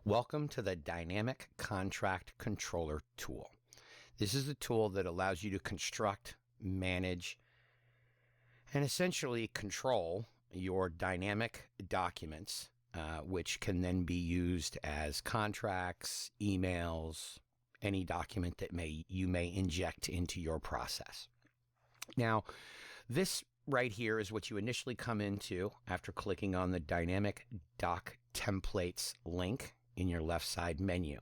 Welcome to the Dynamic Contract Controller tool. This is the tool that allows you to construct, manage, and essentially control your dynamic documents, which can then be used as contracts, emails, any document that you may inject into your process. Now, this right here is what you initially come into after clicking on the Dynamic Doc Templates link in your left side menu.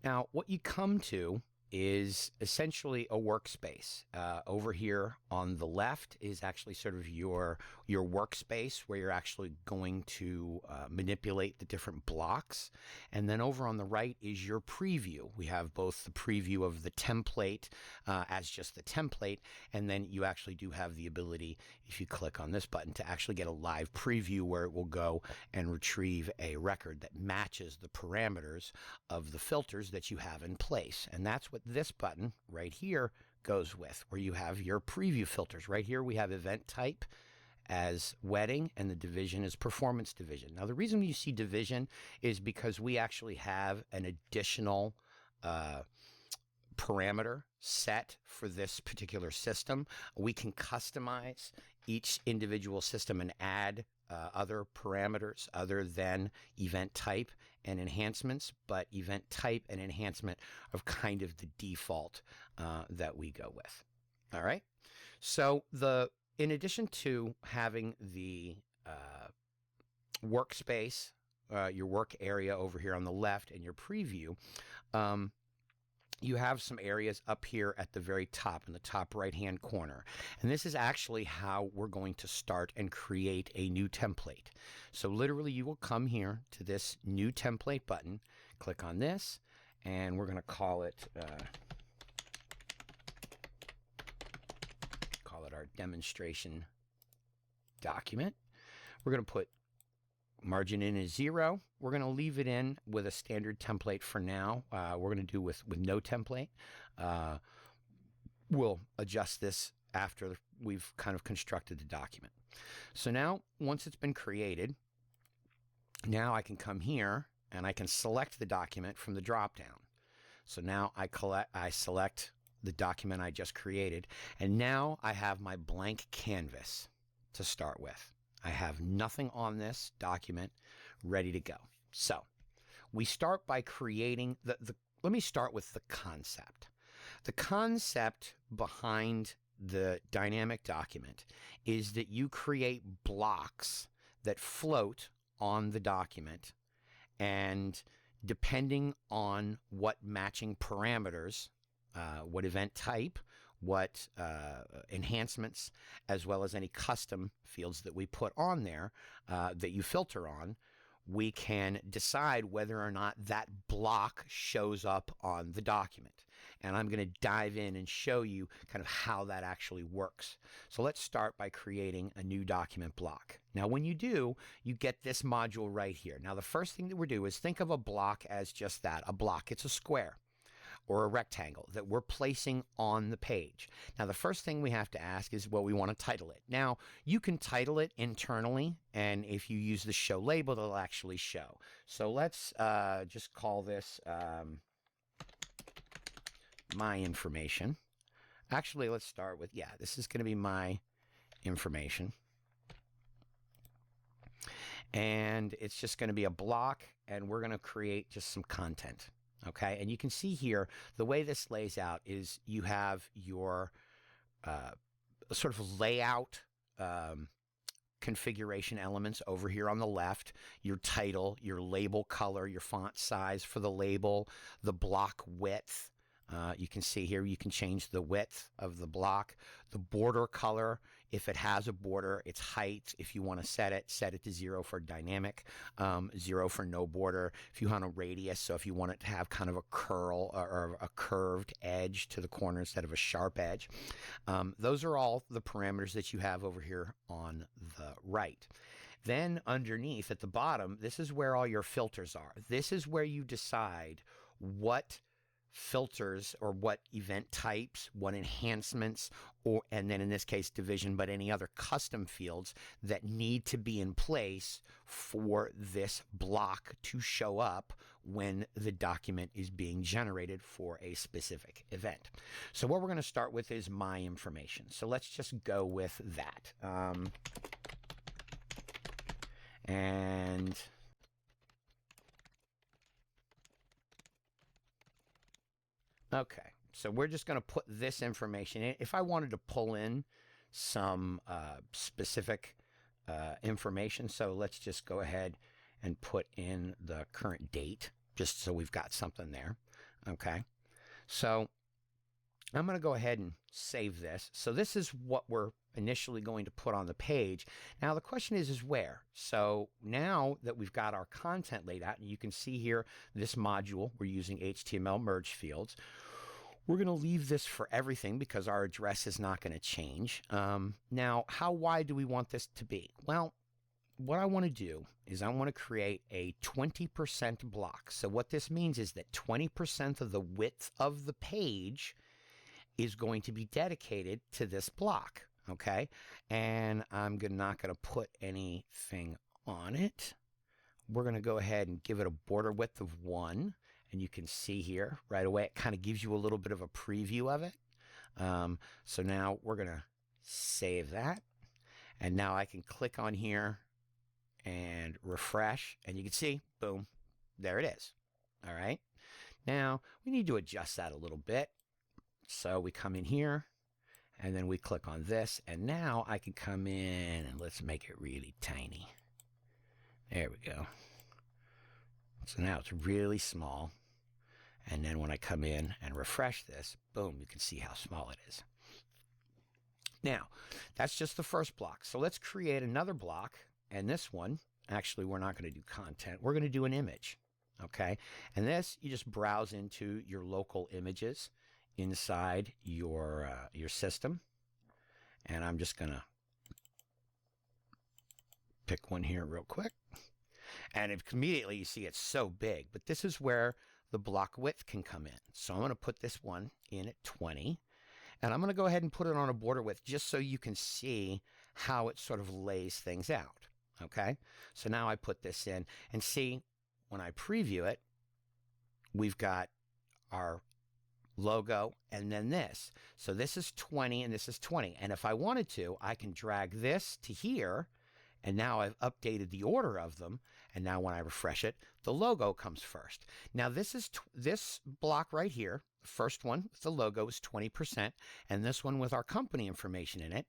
Now, what you come to is essentially a workspace. Over here on the left is actually sort of your workspace where you're actually going to manipulate the different blocks. And then over on the right is your preview. We have both the preview of the template as just the template, and then you actually do have the ability, if you click on this button, to actually get a live preview where it will go and retrieve a record that matches the parameters of the filters that you have in place. And that's what this button right here goes with, where you have your preview filters. Right here we have event type as wedding, and the division is performance division. Now, the reason you see division is because we actually have an additional parameter set for this particular system. We can customize each individual system and add other parameters other than event type and enhancements, but event type and enhancement are kind of the default that we go with. All right. So in addition to having the workspace, your work area over here on the left, and your preview, you have some areas up here at the very top, in the top right-hand corner. And this is actually how we're going to start and create a new template. So literally you will come here to this new template button, click on this, and we're going to call it our demonstration document. We're going to put margin in is 0. We're going to leave it in with a standard template for now. We're going to do with no template. We'll adjust this after we've kind of constructed the document. So now, once it's been created, now I can come here and I can select the document from the drop down. So now I select the document I just created, and now I have my blank canvas to start with. I have nothing on this document ready to go. So we start by creating let me start with the concept. The concept behind the dynamic document is that you create blocks that float on the document, and depending on what matching parameters, what event type, what enhancements, as well as any custom fields that we put on there that you filter on, we can decide whether or not that block shows up on the document. And I'm going to dive in and show you kind of how that actually works. So let's start by creating a new document block. Now, when you do, you get this module right here. Now, the first thing that we do is think of a block as just that, a block. It's a square or a rectangle that we're placing on the page. Now, the first thing we have to ask is, well, we want to title it. Now, you can title it internally, and if you use the show label, it'll actually show. So let's just call this my information. Actually, let's start with, this is going to be my information. And it's just going to be a block, and we're going to create just some content. Okay, and you can see here the way this lays out is you have your sort of layout configuration elements over here on the left, your title, your label color, your font size for the label, the block width. You can see here you can change the width of the block, the border color. If it has a border, its height. If you want to set it to 0 for dynamic, 0 for no border. If you want a radius, so if you want it to have kind of a curl or a curved edge to the corner instead of a sharp edge. Those are all the parameters that you have over here on the right. Then underneath at the bottom, this is where all your filters are. This is where you decide what filters or what event types, what enhancements, and then in this case division, but any other custom fields that need to be in place for this block to show up when the document is being generated for a specific event. So what we're going to start with is my information. So let's just go with that. And okay, so we're just going to put this information in. If I wanted to pull in some specific information, so let's just go ahead and put in the current date, just so we've got something there. Okay, so I'm going to go ahead and save this. So this is what we're initially going to put on the page. Now the question is where? So now that we've got our content laid out, and you can see here this module, we're using HTML merge fields. We're going to leave this for everything because our address is not going to change. Now, how wide do we want this to be? Well, what I want to do is I want to create a 20% block. So what this means is that 20% of the width of the page is going to be dedicated to this block, okay? And I'm not going to put anything on it. We're going to go ahead and give it a border width of 1. And you can see here right away, it kind of gives you a little bit of a preview of it. So now we're going to save that. And now I can click on here and refresh. And you can see, boom, there it is. All right. Now we need to adjust that a little bit. So we come in here and then we click on this. And now I can come in and let's make it really tiny. There we go. So now it's really small. And then when I come in and refresh this, boom, you can see how small it is. Now, that's just the first block. So let's create another block. And this one, actually, we're not going to do content. We're going to do an image, okay? And this, you just browse into your local images inside your system. And I'm just going to pick one here real quick. And immediately you see it's so big, but this is where the block width can come in. So I'm going to put this one in at 20, and I'm going to go ahead and put it on a border width just so you can see how it sort of lays things out. Okay, so now I put this in and see when I preview it, we've got our logo and then this. So this is 20 and this is 20. And if I wanted to, I can drag this to here. And now I've updated the order of them. And now when I refresh it, the logo comes first. Now this is this block right here. The first one with the logo is 20%. And this one with our company information in it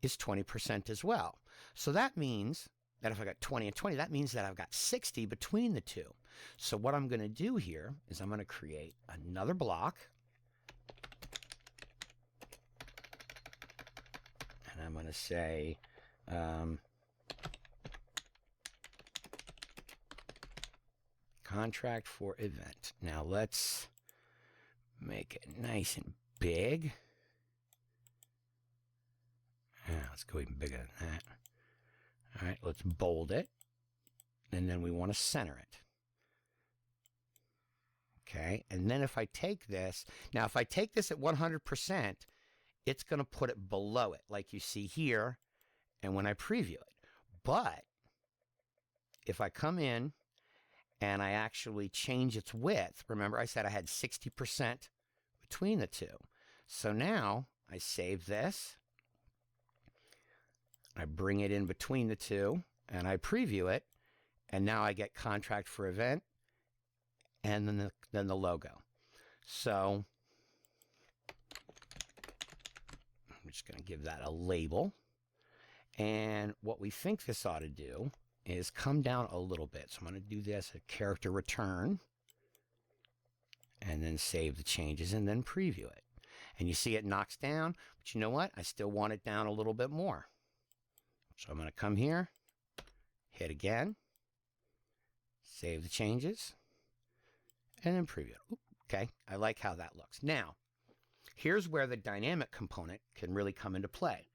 is 20% as well. So that means that if I got 20 and 20, that means that I've got 60 between the two. So what I'm going to do here is I'm going to create another block. And I'm going to say, contract for event. Now let's make it nice and big. Let's go even bigger than that. All right, let's bold it. And then we want to center it. Okay, and then if I take this, now if I take this at 100%, it's going to put it below it like you see here and when I preview it. But if I come in and I actually change its width, remember I said I had 60% between the two. So now I save this, I bring it in between the two, and I preview it, and now I get contract for event, and then the logo. So I'm just going to give that a label. And what we think this ought to do is come down a little bit. So I'm going to do this, a character return, and then save the changes and then preview it. And you see it knocks down, but you know what? I still want it down a little bit more. So I'm going to come here, hit again, save the changes, and then preview it. Okay, I like how that looks. Now, here's where the dynamic component can really come into play.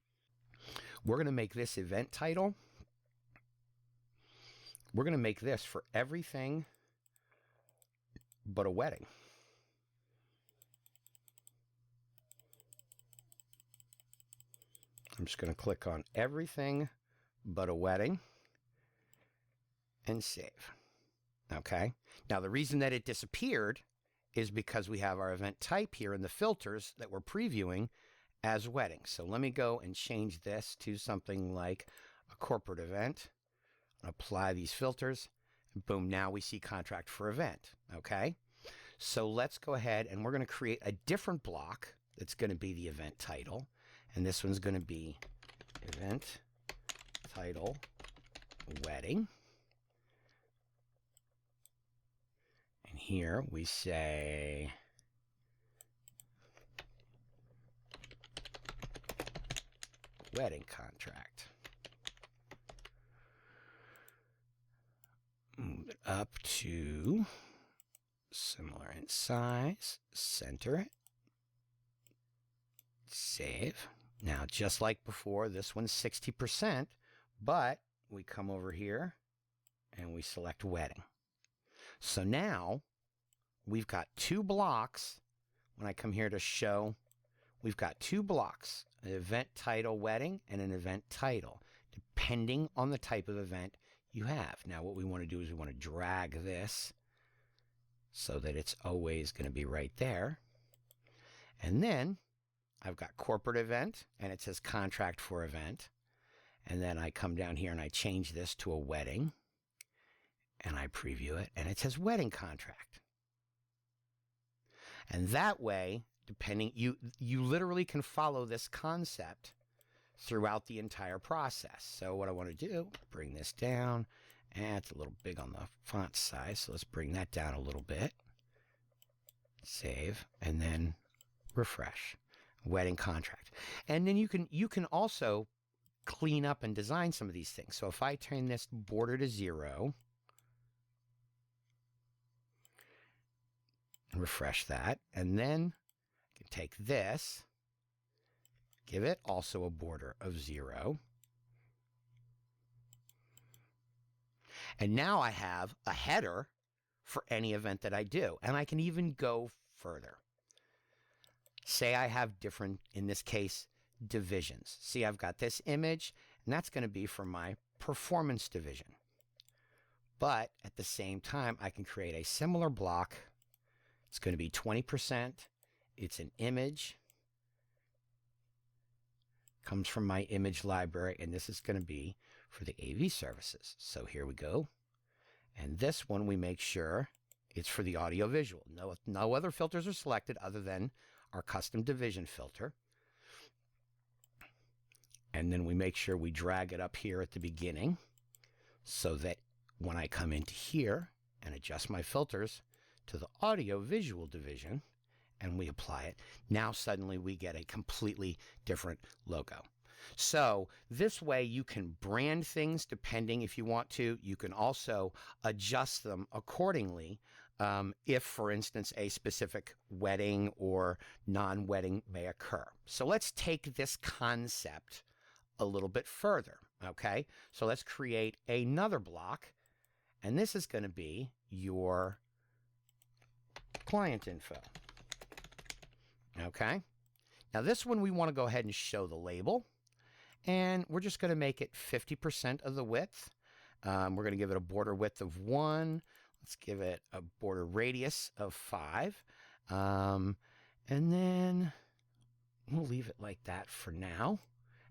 We're going to make this event title. We're going to make this for everything but a wedding. I'm just going to click on everything but a wedding and save. Okay. Now, the reason that it disappeared is because we have our event type here in the filters that we're previewing as wedding. So let me go and change this to something like a corporate event. Apply these filters. And boom, now we see contract for event. Okay. So let's go ahead and we're going to create a different block that's going to be the event title. And this one's going to be event title wedding. And here we say wedding contract. Move it up to similar in size, center it, save. Now, just like before, this one's 60%, but we come over here and we select wedding. So now we've got two blocks. When I come here to show, we've got two blocks, an event title wedding and an event title, depending on the type of event you have. Now, what we want to do is we want to drag this so that it's always going to be right there. And then I've got corporate event and it says contract for event. And then I come down here and I change this to a wedding and I preview it and it says wedding contract. And that way, depending, you literally can follow this concept throughout the entire process. So what I want to do, bring this down, and it's a little big on the font size. So let's bring that down a little bit. Save, and then refresh. Wedding contract. And then you can also clean up and design some of these things. So if I turn this border to 0 and refresh that, and then I can take this, give it also a border of 0. And now I have a header for any event that I do. And I can even go further. Say I have different, in this case, divisions. See, I've got this image, and that's going to be for my performance division. But at the same time, I can create a similar block. It's going to be 20%. It's an image. Comes from my image library, and this is going to be for the AV services. So here we go. And this one, we make sure it's for the audio visual. No other filters are selected other than our custom division filter. And then we make sure we drag it up here at the beginning so that when I come into here and adjust my filters to the audio visual division and we apply it, now suddenly we get a completely different logo. So this way you can brand things depending if you want to. You can also adjust them accordingly if, for instance, a specific wedding or non-wedding may occur. So let's take this concept a little bit further, okay? So let's create another block, and this is going to be your client info, okay? Now this one we want to go ahead and show the label, and we're just going to make it 50% of the width. We're going to give it a border width of 1. Let's give it a border radius of 5. And then we'll leave it like that for now.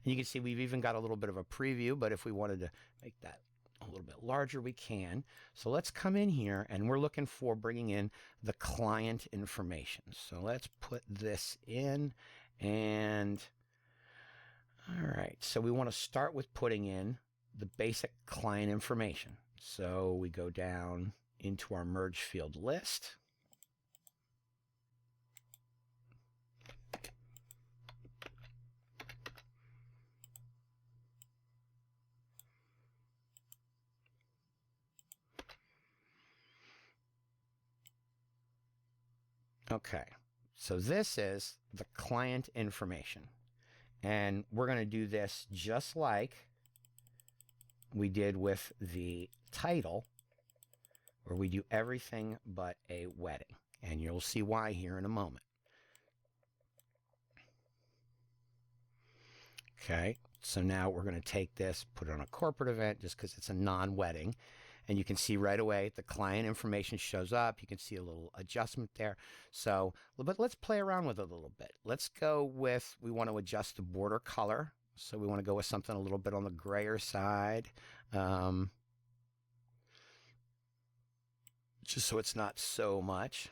And you can see we've even got a little bit of a preview, but if we wanted to make that a little bit larger, we can. So let's come in here, and we're looking for bringing in the client information. So let's put this in, and all right, so we want to start with putting in the basic client information. So we go down into our merge field list. Okay, so this is the client information. And we're going to do this just like we did with the title, where we do everything but a wedding. And you'll see why here in a moment. Okay, so now we're going to take this, put it on a corporate event just because it's a non-wedding. And you can see right away the client information shows up. You can see a little adjustment there. So, but let's play around with it a little bit. Let's go with, we want to adjust the border color. So we want to go with something a little bit on the grayer side. Just so it's not so much.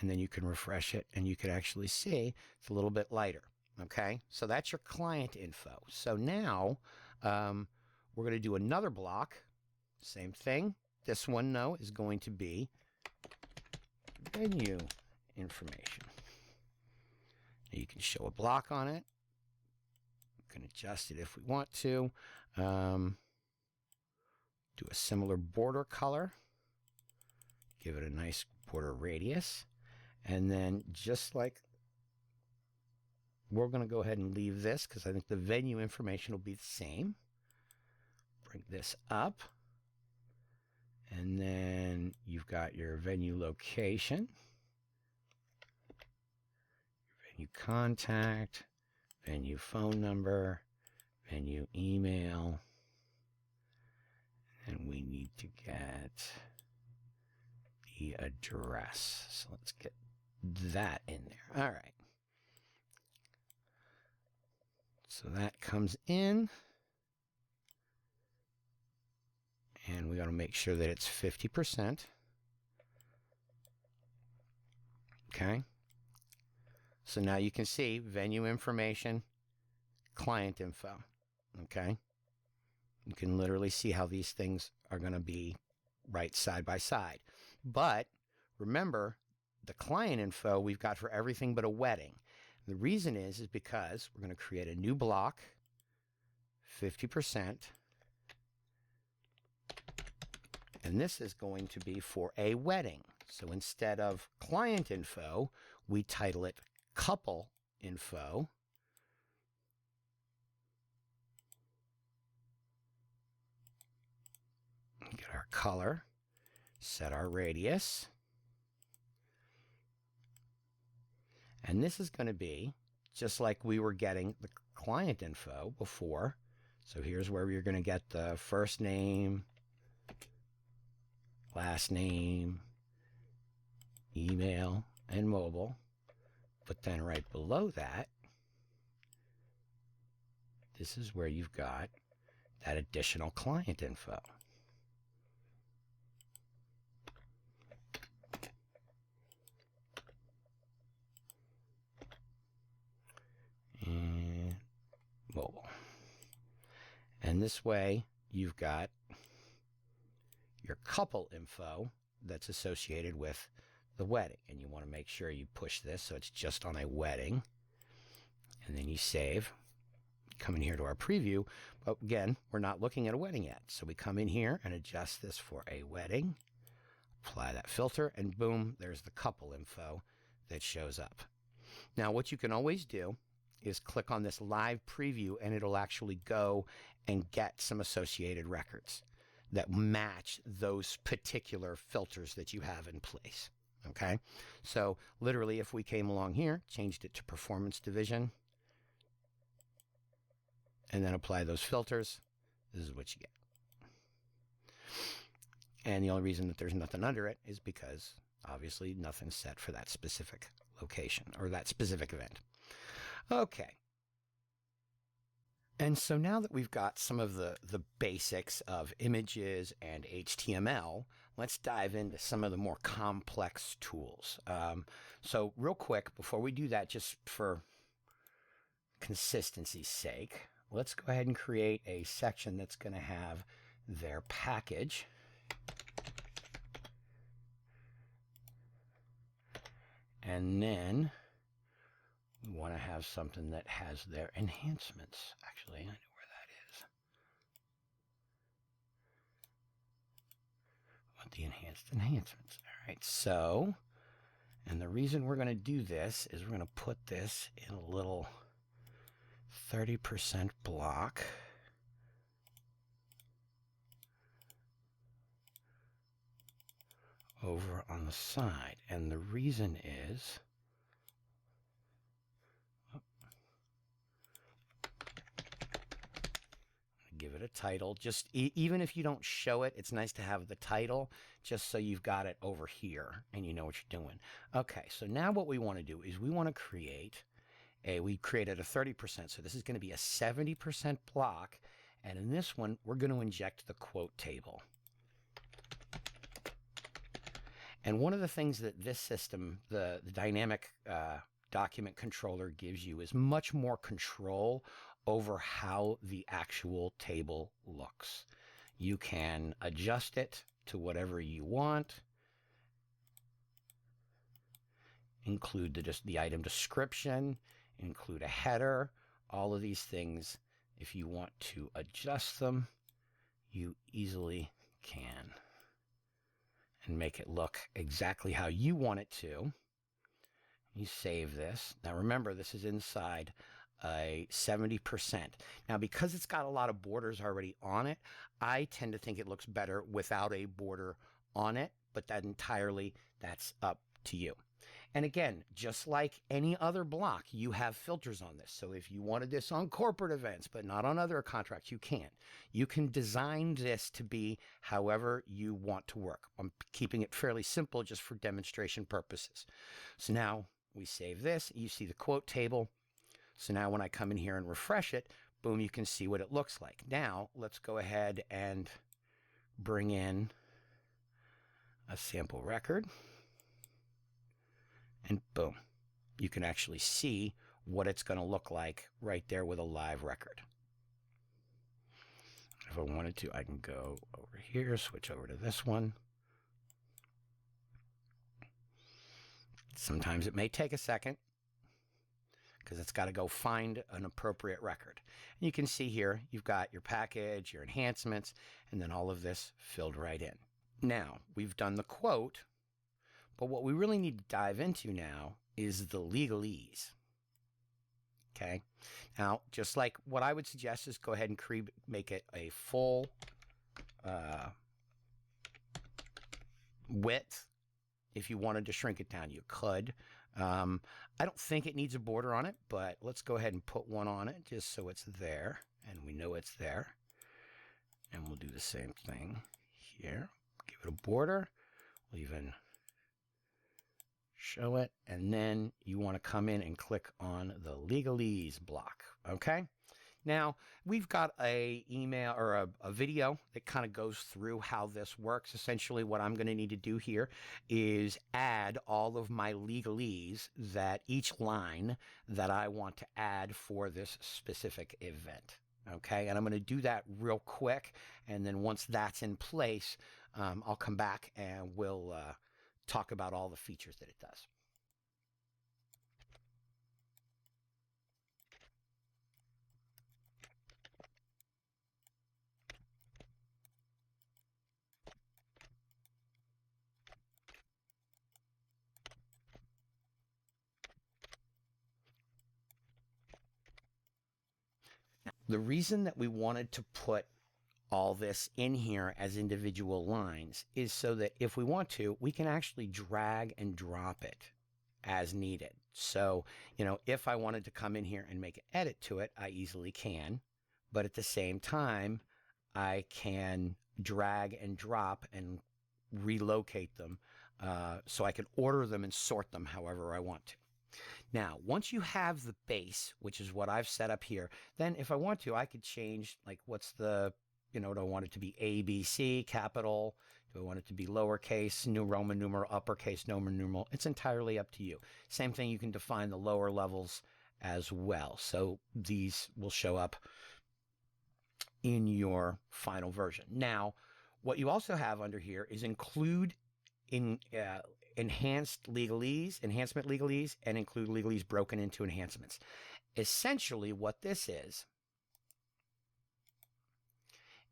And then you can refresh it and you can actually see it's a little bit lighter. Okay, so that's your client info. So now we're going to do another block. Same thing. This one, though, is going to be venue information. Now you can show a block on it. We can adjust it if we want to. Do a similar border color. Give it a nice border radius. And then just like we're going to go ahead and leave this because I think the venue information will be the same. Bring this up. And then you've got your venue location, your venue contact, venue phone number, venue email. And we need to get the address. So let's get that in there. All right. So that comes in. And we got to make sure that it's 50%. Okay. So now you can see venue information, client info. Okay. You can literally see how these things are going to be right side by side. But remember, the client info we've got for everything but a wedding. The reason is because we're going to create a new block, 50%. And this is going to be for a wedding. So instead of client info, we title it couple info. Get our color, set our radius. And this is going to be just like we were getting the client info before. So here's where you're going to get the first name, last name, email, and mobile. But then right below that, this is where you've got that additional client info. And mobile. And this way, you've got your couple info that's associated with the wedding. And you want to make sure you push this so it's just on a wedding. And then you save. Come in here to our preview. But again, we're not looking at a wedding yet. So we come in here and adjust this for a wedding. Apply that filter, and boom, there's the couple info that shows up. Now, what you can always do is click on this live preview, and it'll actually go and get some associated records that match those particular filters that you have in place. Okay, so literally if we came along here, changed it to performance division, and then apply those filters, this is what you get. And the only reason that there's nothing under it is because obviously nothing's set for that specific location or that specific event. Okay. And so now that we've got some of the basics of images and HTML, let's dive into some of the more complex tools. So real quick, before we do that, just for consistency's sake, let's go ahead and create a section that's going to have their package. And then we want to have something that has their enhancements. Actually, I know where that is. We want the enhanced enhancements. All right, so, and the reason we're going to do this is we're going to put this in a little 30% block. Over on the side. And the reason is it a title. Just even if you don't show it, it's nice to have the title just so you've got it over here and you know what you're doing. Okay, so now what we want to do is we want to create we created a 30%. So this is going to be a 70% block. And in this one, we're going to inject the quote table. And one of the things that this system, the dynamic document controller gives you is much more control over how the actual table looks. You can adjust it to whatever you want, include the item description, include a header, all of these things. If you want to adjust them, you easily can and make it look exactly how you want it to. You save this. Now remember, this is inside a 70%. Now, because it's got a lot of borders already on it, I tend to think it looks better without a border on it, but that's up to you. And again, just like any other block, you have filters on this. So if you wanted this on corporate events, but not on other contracts, you can't. You can design this to be however you want to work. I'm keeping it fairly simple just for demonstration purposes. So now we save this. You see the quote table. So now when I come in here and refresh it, boom, you can see what it looks like. Now let's go ahead and bring in a sample record. And boom, you can actually see what it's going to look like right there with a live record. If I wanted to, I can go over here, switch over to this one. Sometimes it may take a second because it's got to go find an appropriate record. And you can see here, you've got your package, your enhancements, and then all of this filled right in. Now, we've done the quote. But what we really need to dive into now is the legalese. Okay. Now, just like what I would suggest is go ahead and make it a full width. If you wanted to shrink it down, you could. I don't think it needs a border on it, but let's go ahead and put one on it just so it's there and we know it's there. And we'll do the same thing here. Give it a border. We'll even show it, and then you want to come in and click on the legalese block. Okay, now we've got a email or a video that kind of goes through how this works. Essentially what I'm going to need to do here is add all of my legalese, that each line that I want to add for this specific event. Okay, and I'm going to do that real quick, and then once that's in place, I'll come back and we'll talk about all the features that it does. The reason that we wanted to put all this in here as individual lines is so that if we want to, we can actually drag and drop it as needed. So, if I wanted to come in here and make an edit to it, I easily can. But at the same time, I can drag and drop and relocate them so I can order them and sort them however I want to. Now, once you have the base, which is what I've set up here, then if I want to, I could change, like, what's the, do I want it to be A, B, C, capital? Do I want it to be lowercase, New Roman numeral, uppercase, Roman numeral? It's entirely up to you. Same thing, you can define the lower levels as well. So these will show up in your final version. Now, what you also have under here is include in enhancement legalese, and include legalese broken into enhancements. Essentially what this is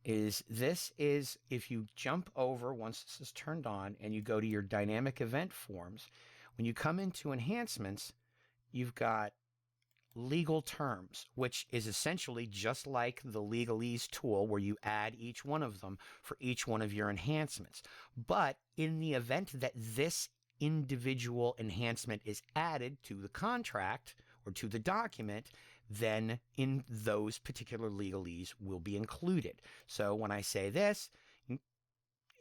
if you jump over, once this is turned on and you go to your dynamic event forms, when you come into enhancements, you've got legal terms, which is essentially just like the legalese tool where you add each one of them for each one of your enhancements. But in the event that this individual enhancement is added to the contract or to the document, then in those particular legalese will be included. So when I say this,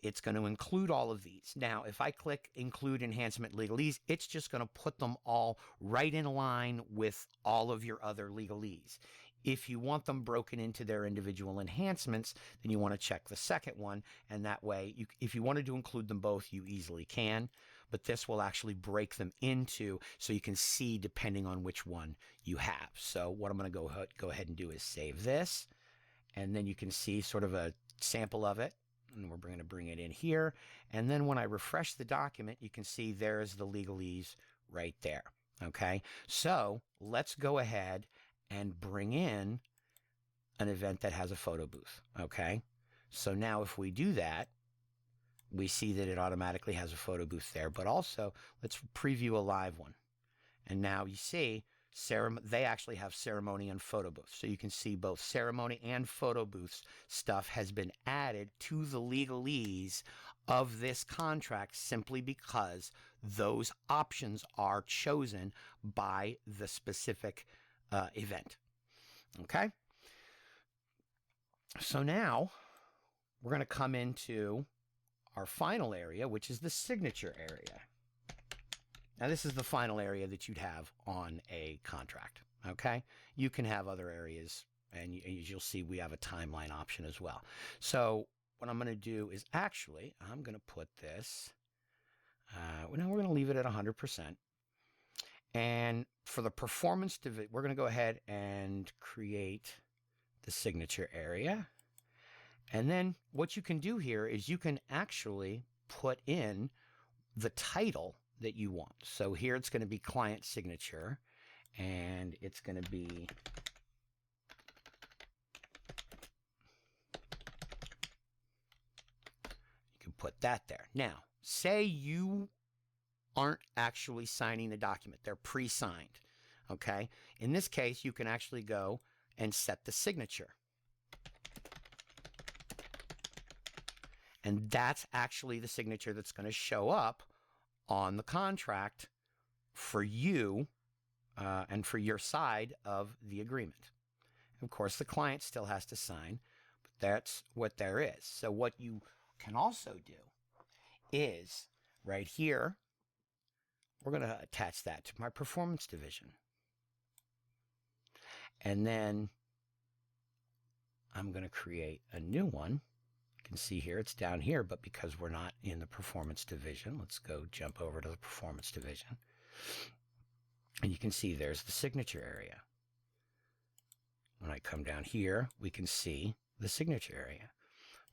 it's going to include all of these. Now, if I click include enhancement legalese, it's just going to put them all right in line with all of your other legalese. If you want them broken into their individual enhancements, then you want to check the second one. And that way, if you wanted to include them both, you easily can. But this will actually break them into so you can see depending on which one you have. So what I'm going to go ahead and do is save this. And then you can see sort of a sample of it. And we're going to bring it in here. And then when I refresh the document, you can see there's the legalese right there. Okay, so let's go ahead and bring in an event that has a photo booth. Okay, so now if we do that, we see that it automatically has a photo booth there. But also, let's preview a live one. And now you see they actually have ceremony and photo booths. So you can see both ceremony and photo booths stuff has been added to the legalese of this contract simply because those options are chosen by the specific event. Okay? So now we're going to come into our final area, which is the signature area. Now, this is the final area that you'd have on a contract, okay? You can have other areas, and as you'll see, we have a timeline option as well. So what I'm going to do is actually, I'm going to put this, now we're going to leave it at 100%. And for the performance division, we're going to go ahead and create the signature area. And then what you can do here is you can actually put in the title that you want. So here it's going to be client signature, and it's going to be you can put that there. Now, say you aren't actually signing the document. They're pre-signed. Okay? In this case, you can actually go and set the signature. And that's actually the signature that's going to show up on the contract for you and for your side of the agreement. Of course, the client still has to sign, but that's what there is. So what you can also do is right here, we're going to attach that to my performance division. And then I'm going to create a new one. You can see here, it's down here, but because we're not in the performance division, let's go jump over to the performance division. And you can see there's the signature area. When I come down here, we can see the signature area.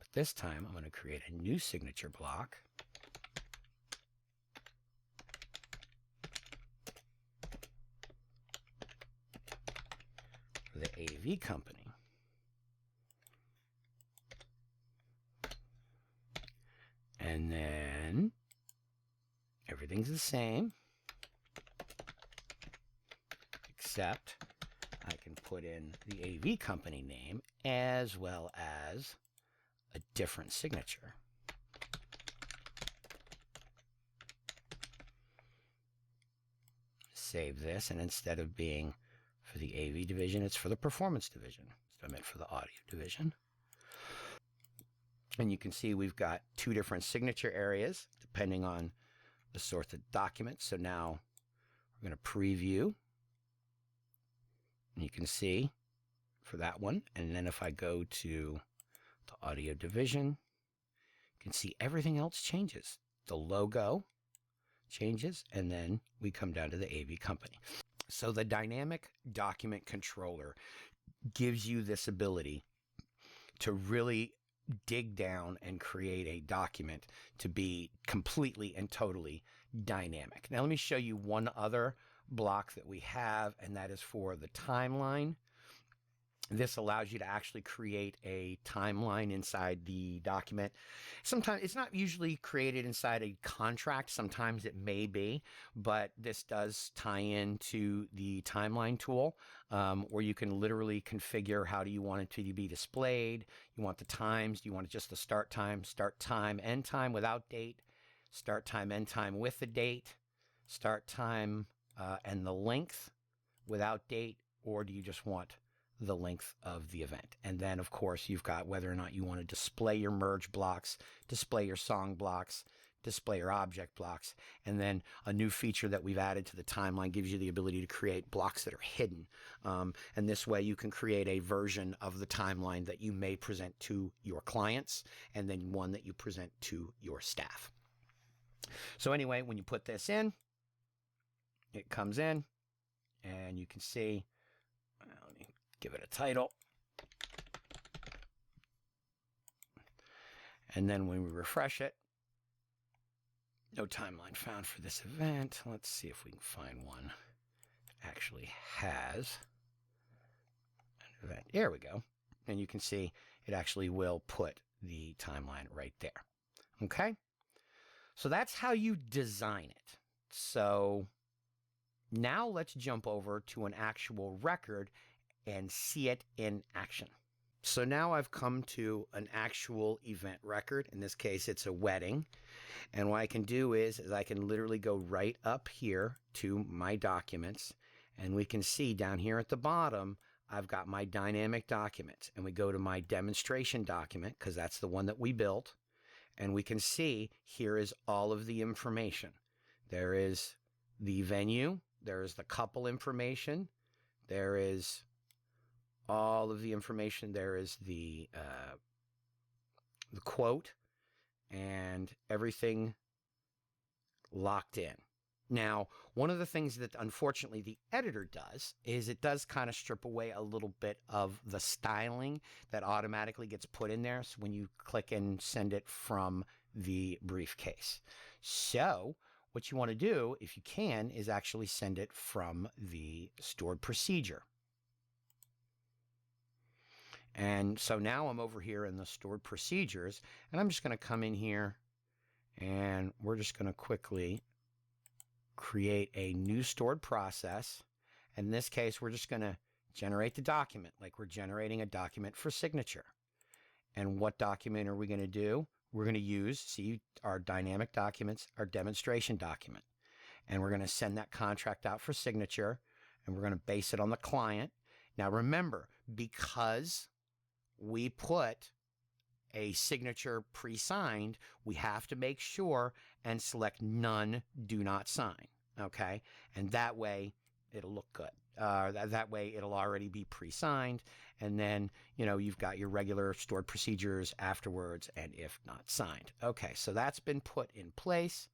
But this time, I'm going to create a new signature block. For the AV company. And then everything's the same, except I can put in the AV company name as well as a different signature. Save this, and instead of being for the AV division, it's for the performance division. So I meant for the audio division. And you can see we've got two different signature areas depending on the sort of document. So now we're going to preview. And you can see for that one. And then if I go to the audio division, you can see everything else changes. The logo changes, and then we come down to the AV company. So the dynamic document controller gives you this ability to really dig down and create a document to be completely and totally dynamic. Now, let me show you one other block that we have, and that is for the timeline. This allows you to actually create a timeline inside the document. Sometimes it's not usually created inside a contract. Sometimes it may be, but this does tie into the timeline tool where you can literally configure how do you want it to be displayed. You want the times. Do you want it just the start time, end time without date, start time, end time with the date, start time and the length without date, or do you just want the length of the event? And then, of course, you've got whether or not you want to display your merge blocks, display your song blocks, display your object blocks. And then a new feature that we've added to the timeline gives you the ability to create blocks that are hidden. And this way you can create a version of the timeline that you may present to your clients, and then one that you present to your staff. So anyway, when you put this in, it comes in, and you can see, let me give it a title. And then when we refresh it, no timeline found for this event. Let's see if we can find one that actually has an event. There we go. And you can see it actually will put the timeline right there. Okay? So that's how you design it. So now let's jump over to an actual record and see it in action. So now I've come to an actual event record. In this case, it's a wedding. And what I can do is I can literally go right up here to my documents, and we can see down here at the bottom, I've got my dynamic documents, and we go to my demonstration document because that's the one that we built. And we can see here is all of the information. There is the venue. There is the couple information. There is all of the information. There is the quote and everything locked in. Now, one of the things that unfortunately the editor does is it does kind of strip away a little bit of the styling that automatically gets put in there. So when you click and send it from the briefcase. So what you want to do, if you can, is actually send it from the stored procedure. And so now I'm over here in the stored procedures, and I'm just going to come in here, and we're just going to quickly create a new stored process. In this case, we're just going to generate the document like we're generating a document for signature. And what document are we going to do? We're going to use, see, our dynamic documents, our demonstration document. And we're going to send that contract out for signature, and we're going to base it on the client. Now remember, because we put a signature pre-signed, we have to make sure and select none, do not sign. Okay. And that way it'll look good. That way it'll already be pre-signed. And then, you know, you've got your regular stored procedures afterwards, and if not signed. Okay. So that's been put in place.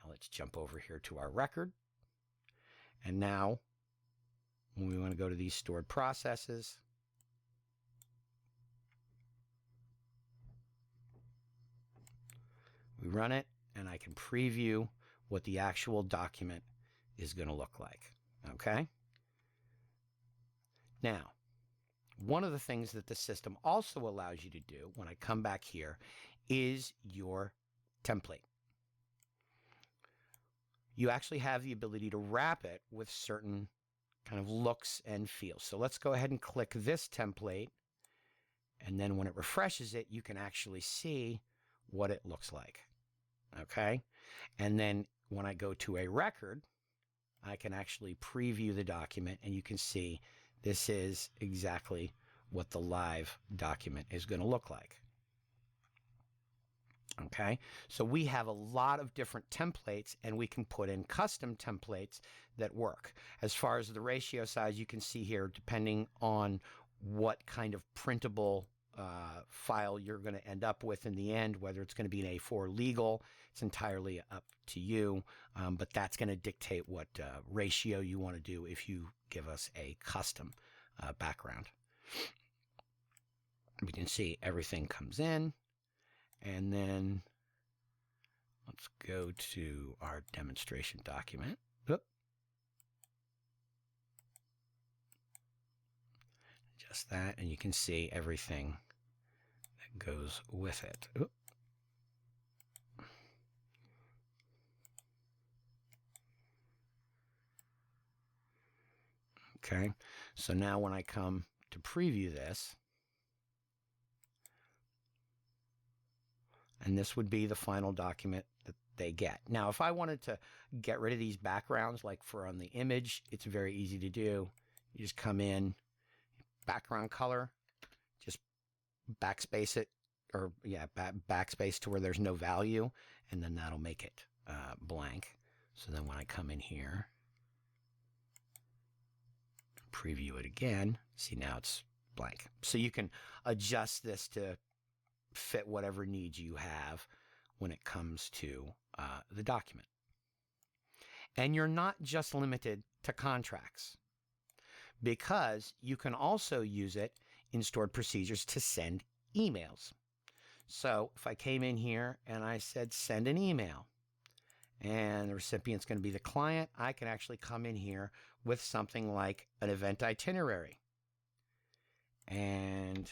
Now let's jump over here to our record. And now when we want to go to these stored processes, we run it, and I can preview what the actual document is going to look like. Okay? Now, one of the things that the system also allows you to do when I come back here is your template. You actually have the ability to wrap it with certain kind of looks and feels. So let's go ahead and click this template, and then when it refreshes it, you can actually see what it looks like. Okay? And then when I go to a record, I can actually preview the document, and you can see this is exactly what the live document is going to look like. Okay? So we have a lot of different templates, and we can put in custom templates that work. As far as the ratio size, you can see here, depending on what kind of printable file you're going to end up with in the end, whether it's going to be an A4 legal, it's entirely up to you, but that's going to dictate what ratio you want to do if you give us a custom background. We can see everything comes in, and then let's go to our demonstration document. Oop. Just that, and you can see everything that goes with it. Oop. Okay, so now when I come to preview this, and this would be the final document that they get. Now, if I wanted to get rid of these backgrounds, like for on the image, it's very easy to do. You just come in, background color, just backspace it, or yeah, backspace to where there's no value, and then that'll make it blank. So then when I come in here, preview it again, see now it's blank. So you can adjust this to fit whatever needs you have when it comes to the document. And you're not just limited to contracts, because you can also use it in stored procedures to send emails. So if I came in here and I said send an email, and the recipient's going to be the client, I can actually come in here with something like an event itinerary. And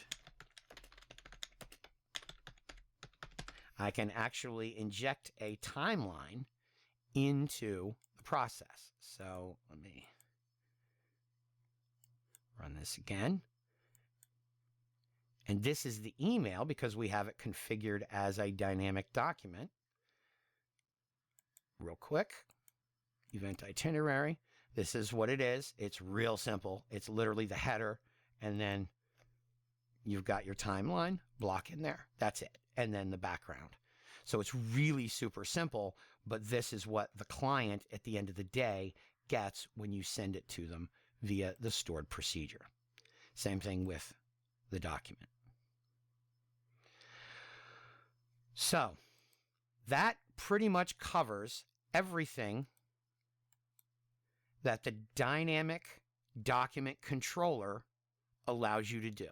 I can actually inject a timeline into the process. So let me run this again. And this is the email because we have it configured as a dynamic document. Real quick, event itinerary. This is what it is. It's real simple. It's literally the header, and then you've got your timeline block in there. That's it. And then the background. So it's really super simple, but this is what the client at the end of the day gets when you send it to them via the stored procedure. Same thing with the document. So that pretty much covers everything that the dynamic document controller allows you to do.